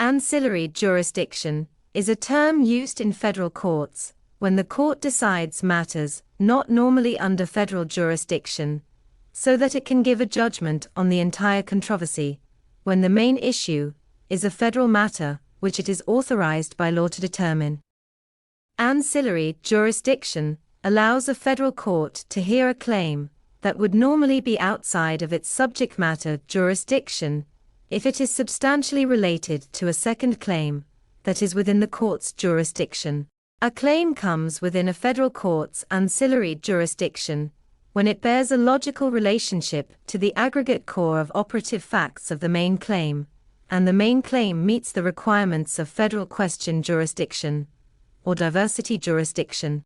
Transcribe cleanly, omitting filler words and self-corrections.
Ancillary jurisdiction is a term used in federal courts when the court decides matters not normally under federal jurisdiction, so that it can give a judgment on the entire controversy, when the main issue is a federal matter which it is authorized by law to determine. Ancillary jurisdiction allows a federal court to hear a claim that would normally be outside of its subject matter jurisdiction if it is substantially related to a second claim that is within the court's jurisdiction. A claim comes within a federal court's ancillary jurisdiction when it bears a logical relationship to the aggregate core of operative facts of the main claim, and the main claim meets the requirements of federal question jurisdiction or diversity jurisdiction.